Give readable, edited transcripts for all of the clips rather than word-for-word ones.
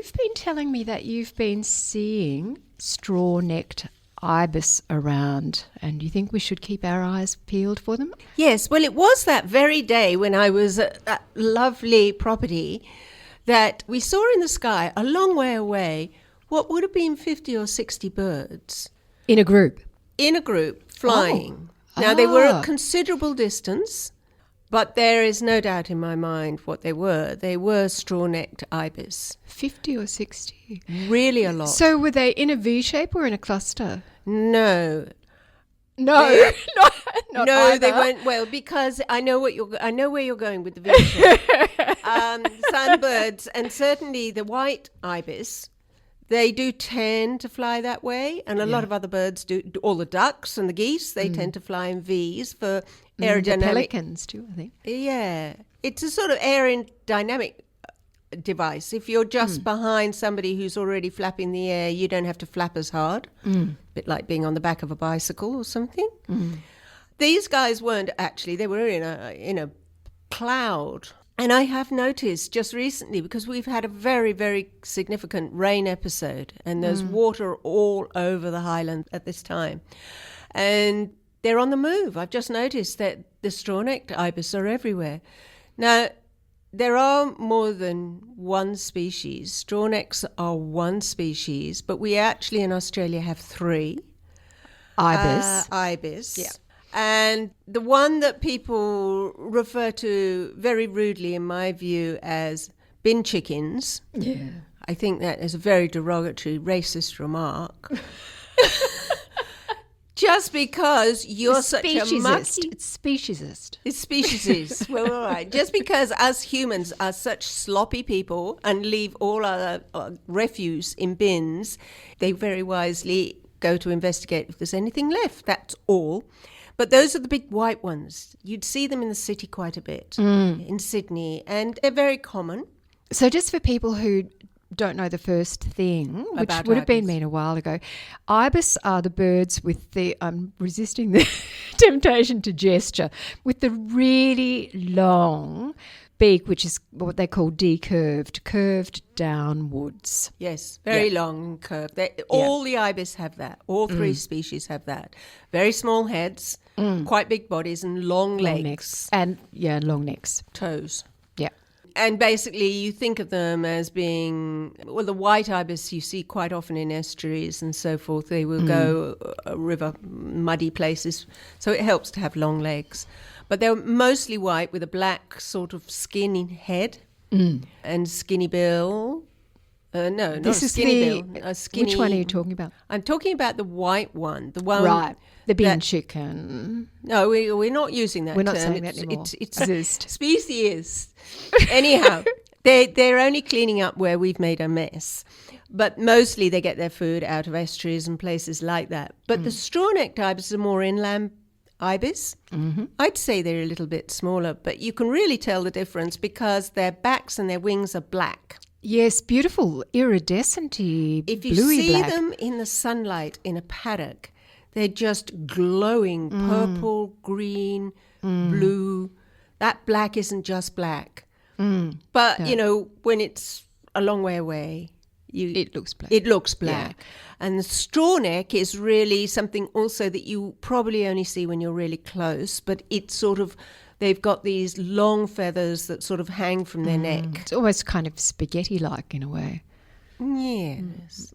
you've been telling me that you've been seeing straw-necked ibis around, and you think we should keep our eyes peeled for them? Yes, well, it was that very day when I was at that lovely property that we saw in the sky, a long way away, what would have been 50 or 60 birds. In a group? In a group, flying. Now, they were at considerable distance, but there is no doubt in my mind what they were. They were straw-necked ibis. 50 or 60? Really a lot. So were they in a V shape or in a cluster? No. No, not no, either. they weren't. Well, because I know where you're going with the V shape. Sunbirds, and certainly the white ibis, they do tend to fly that way, and a lot of other birds do. All the ducks and the geese, they tend to fly in V's for aerodynamic. The pelicans too, I think. Yeah, it's a sort of aerodynamic device. If you're just behind somebody who's already flapping the air, you don't have to flap as hard. A bit like being on the back of a bicycle or something. These guys weren't actually. They were in a cloud. And I have noticed just recently, because we've had a very, very significant rain episode, and there's water all over the highland at this time. And they're on the move. I've just noticed that the straw-necked ibis are everywhere. Now, there are more than one species. Straw-necks are one species, but we actually in Australia have 3. Ibis. Yeah. And the one that people refer to very rudely, in my view, as bin chickens. Yeah. I think that is a very derogatory, racist remark. Just because you're such a mucky... It's speciesist. It's speciesist. Well, all right. Just because us humans are such sloppy people and leave all our refuse in bins, they very wisely go to investigate if there's anything left. That's all. But those are the big white ones. You'd see them in the city quite a bit, in Sydney, and they're very common. So just for people who don't know the first thing, which About would have been ibis. me a while ago, ibis are the birds with the, I'm resisting the temptation to gesture, with the really long beak, which is what they call decurved, curved downwards. Yes, very long curve. All the ibis have that. All 3 species have that. Very small heads, quite big bodies, and long legs. Necks. And, long necks. Toes. Yeah. And basically you think of them as being, well, the white ibis you see quite often in estuaries and so forth. They will go river, muddy places. So it helps to have long legs. But they're mostly white with a black sort of skinny head and skinny bill. No, not a skinny bill. A skinny, which one are you talking about? I'm talking about the white one. The one Right. The bin chicken. No, we're not using that We're not term. saying that anymore. It's Speciesist. speciesist. Anyhow, they're only cleaning up where we've made a mess. But mostly they get their food out of estuaries and places like that. But the straw-necked ibis are more inland ibis. I'd say they're a little bit smaller, but you can really tell the difference because their backs and their wings are black. Yes, beautiful, iridescent-y, If you bluey see black. them in the sunlight in a paddock, they're just glowing purple, green, blue. That black isn't just black. But, when it's a long way away, It looks black. It looks black. Yeah. And the straw neck is really something also that you probably only see when you're really close, but it's sort of, they've got these long feathers that sort of hang from their neck. It's almost kind of spaghetti-like in a way. Yes.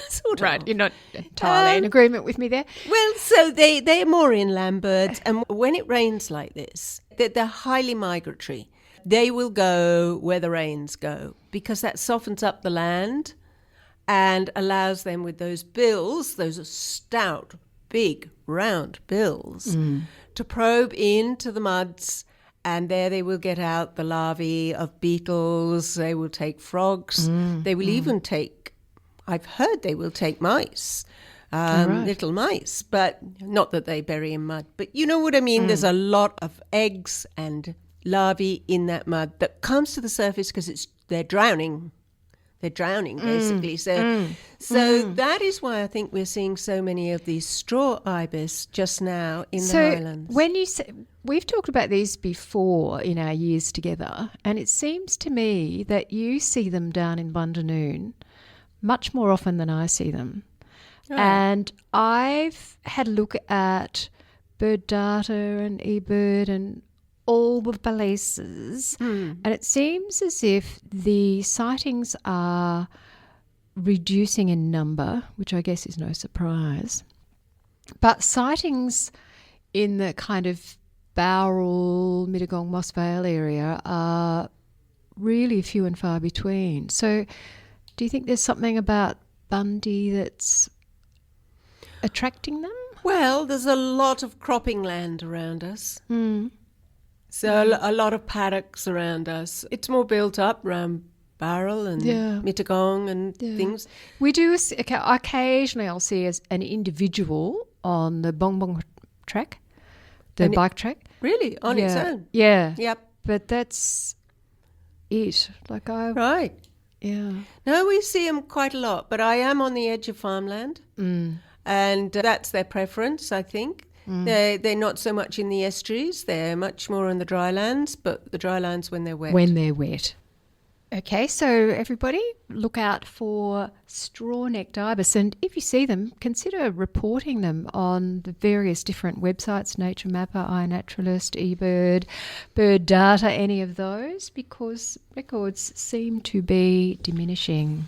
Sort Right, of. you're not entirely in agreement with me there. Well, so they're more inland birds, and when it rains like this, they're highly migratory. They will go where the rains go because that softens up the land and allows them with those bills, those stout, big, round bills, to probe into the muds, and there they will get out the larvae of beetles. They will take frogs. They will even take, I've heard they will take mice. Little mice, but not that they bury in mud. But you know what I mean? There's a lot of eggs and larvae in that mud that comes to the surface because they're drowning. they're drowning basically. So that is why I think we're seeing so many of these straw ibis just now in the Highlands. When you say, we've talked about these before in our years together, and it seems to me that you see them down in Bundanoon much more often than I see them. Oh. And I've had a look at bird data and eBird and all the places, and it seems as if the sightings are reducing in number, which I guess is no surprise. But sightings in the kind of Bowral, Mittagong, Moss Vale area are really few and far between. So do you think there's something about Bundy that's attracting them? Well, there's a lot of cropping land around us. So a lot of paddocks around us. It's more built up around Bowral and Mittagong and things. We do, occasionally I'll see as an individual on the Bong Bong track, the bike track. Really? On its own? Yeah. Yep. But that's it. Right. Yeah. No, we see them quite a lot, but I am on the edge of farmland, and that's their preference, I think. They're not so much in the estuaries. They're much more on the drylands, but the drylands when they're wet. When they're wet. Okay, so everybody look out for straw-necked ibis, and if you see them, consider reporting them on the various different websites, Nature Mapper, iNaturalist, eBird, Bird Data, any of those, because records seem to be diminishing.